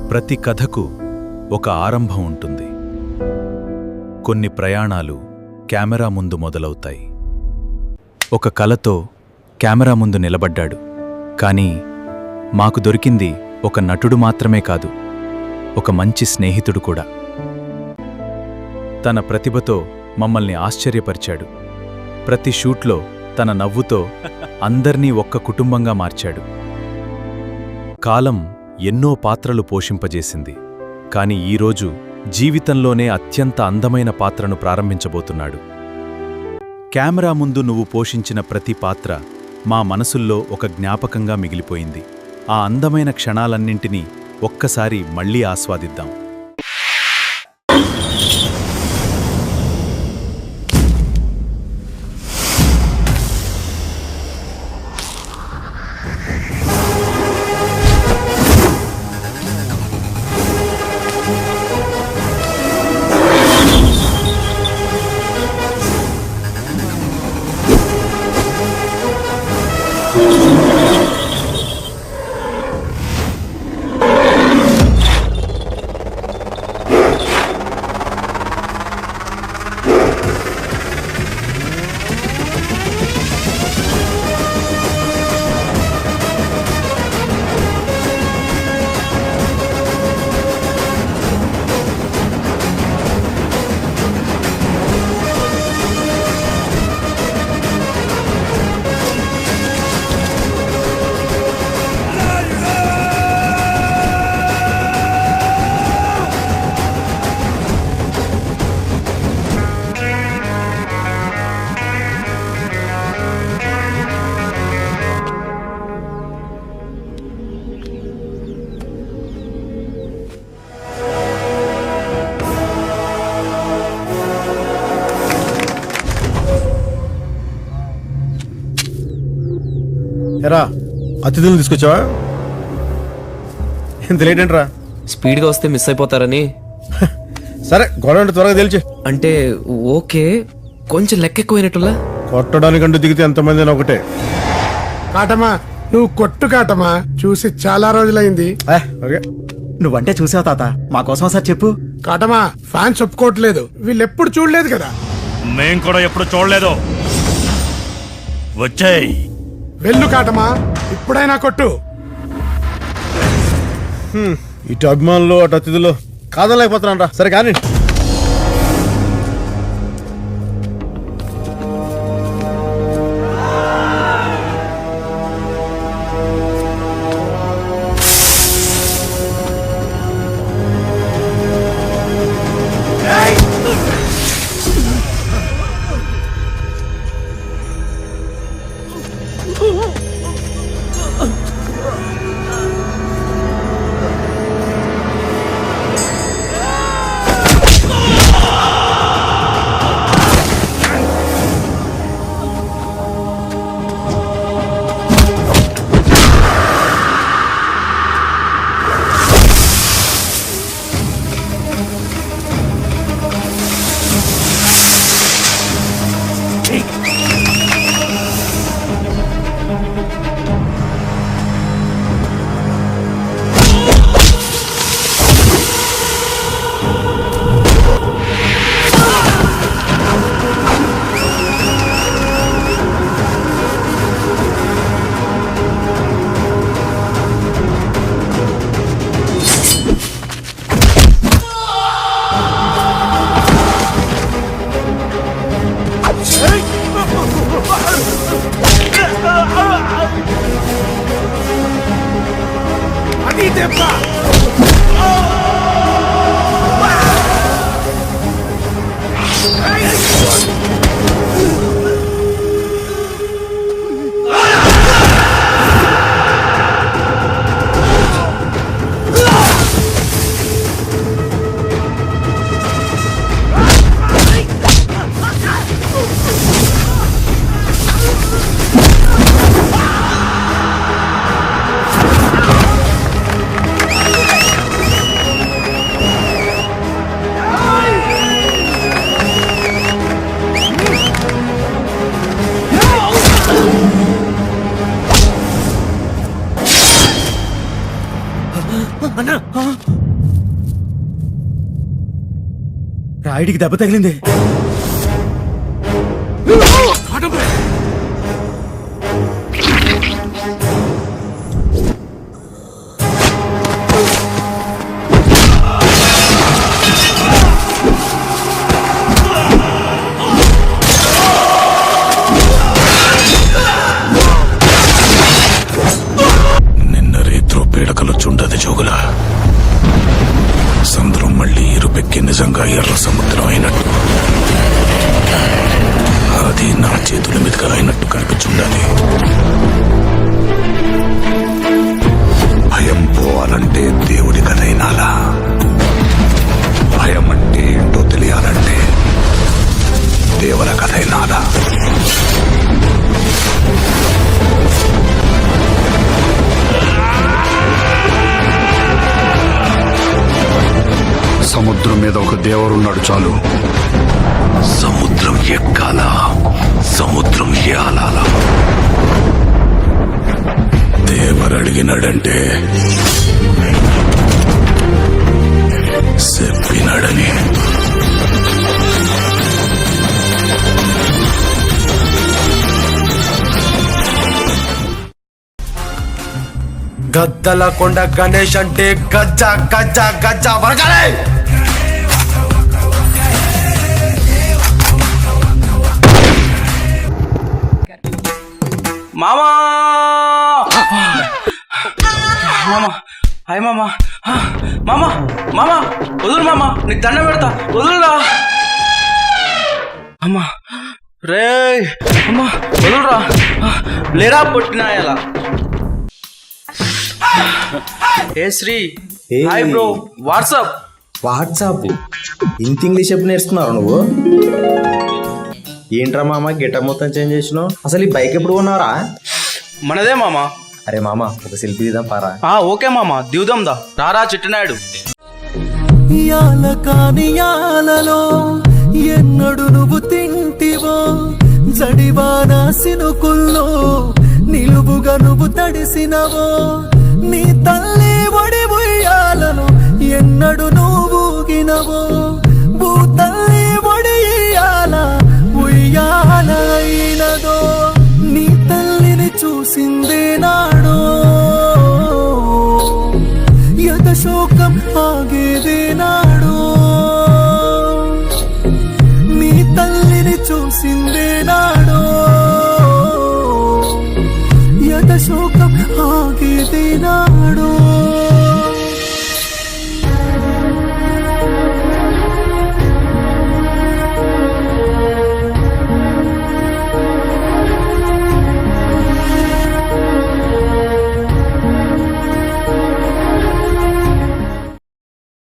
ప్రతి కథకు ఒక ఆరంభం ఉంటుంది. కొన్ని ప్రయాణాలు కెమెరా ముందు మొదలవుతాయి. ఒక కలతో కెమెరా ముందు నిలబడ్డాడు. కానీ మాకు దొరికింది ఒక నటుడు మాత్రమే కాదు, ఒక మంచి స్నేహితుడు కూడా. తన ప్రతిభతో మమ్మల్ని ఆశ్చర్యపరిచాడు. ప్రతి షూట్లో తన నవ్వుతో అందర్నీ ఒక్క కుటుంబంగా మార్చాడు. కాలం ఎన్నో పాత్రలు పోషింపజేసింది. కాని ఈరోజు జీవితంలోనే అత్యంత అందమైన పాత్రను ప్రారంభించబోతున్నాడు. కెమెరా ముందు నువ్వు పోషించిన ప్రతి పాత్ర మా మనసుల్లో ఒక జ్ఞాపకంగా మిగిలిపోయింది. ఆ అందమైన క్షణాలన్నింటినీ ఒక్కసారి మళ్లీ ఆస్వాదిద్దాం. ఎరా అతిథులను తీసుకొచ్చావా? ఇంత లేట్ ఏంట్రా? స్పీడ్గా వస్తే మిస్ అయిపోతారని. సరే గొడవ అంటే త్వరగా తెలిచే. అంటే ఓకే, కొంచెం లెక్క ఎక్కువైనట్టులా. కొట్టడానికంటూ దిగితే ఎంతమంది ఒకటే. కాటమా నువ్వు కొట్టు కాటమా, చూసి చాలా రోజులైంది. ఓకే నువ్వంటే చూసావు తాత, మా కోసం సార్ చెప్పు. కాటమా ఫ్యాన్స్ ఒప్పుకోవట్లేదు, వీళ్ళెప్పుడు చూడలేదు కదా. మేం కూడా ఎప్పుడు చూడలేదు. వచ్చేయ్. వెళ్ళు కాటమా, ఇప్పుడైనా కొట్టు. ఇటు అభిమానులు అటు అతిథులు కాదలేకపోతున్నారా? సరే కానీ అది దెబ్బ. అన్నా రాయుడికి దెబ్బ తగిలింది. నిన్న రేత్రో పీడకలు చుండది జోగుల సముద్రం మళ్ళీ ఇరుపెక్కి నిజంగా ఎర్ర సముద్రం అయినట్టు అది నా చేతుల మీదుగా అయినట్టు కనిపించుండాలి. భయం పోవాలంటే దేవుడి కథైనాలా, భయం అంటే ఏంటో తెలియాలంటే దేవుల కథైనాలా. సముద్రం మీద ఒక దేవుడున్నాడు చాలు. సముద్రం ఎక్కాల, సముద్రం ఏలాల. దేవరు అడిగినాడంటే చెప్పినాడని. గద్దల కొండ గణేష్ అంటే గజ్జ గజ్జ గజ్జ వరగాలే. మామా మామా హాయ్ మామా మామా మామా వదులు మామా, నీకు దండం పెడతా, వదులురా అమ్మా. రే అమ్మా వదులురా, లేరా పొట్టినాయాల. ఏ Sri hi bro, what's up. What's up ఇంత ఇంగ్లీష్ ఎప్పుడు నేర్చుకున్నావు నువ్వు? ఏంట్రా మామ గెటప్ మొత్తం చేంజ్ చేసినావు? అసలు ఈ బైక్ ఎప్పుడు కొన్నారా? మనదే మామా. అరే మామ ఒక సెల్ఫీ తీద్దాం పారా. ఓకే మామా, దిగుదాం దా, రారా చిట్టినాయుడు. యాలలో ఎన్నడు నువ్వు తింటివో, జడివాన సినుకుల్లో నిలువుగా నువ్వు తడిసినవో, నీ తల్లి ఒడి ఉయ్యాలను ఎన్నడు నువ్వు ఊగినవో, భూతల్లి ఒడి ఉయ్యాలైనదో, నీ తల్లిని చూసిందే నాడో, యత శోకం ఆగేదే నాడో, నీ తల్లిని చూసిందే నాడో, యత శోకం ఆగేదే నాడో.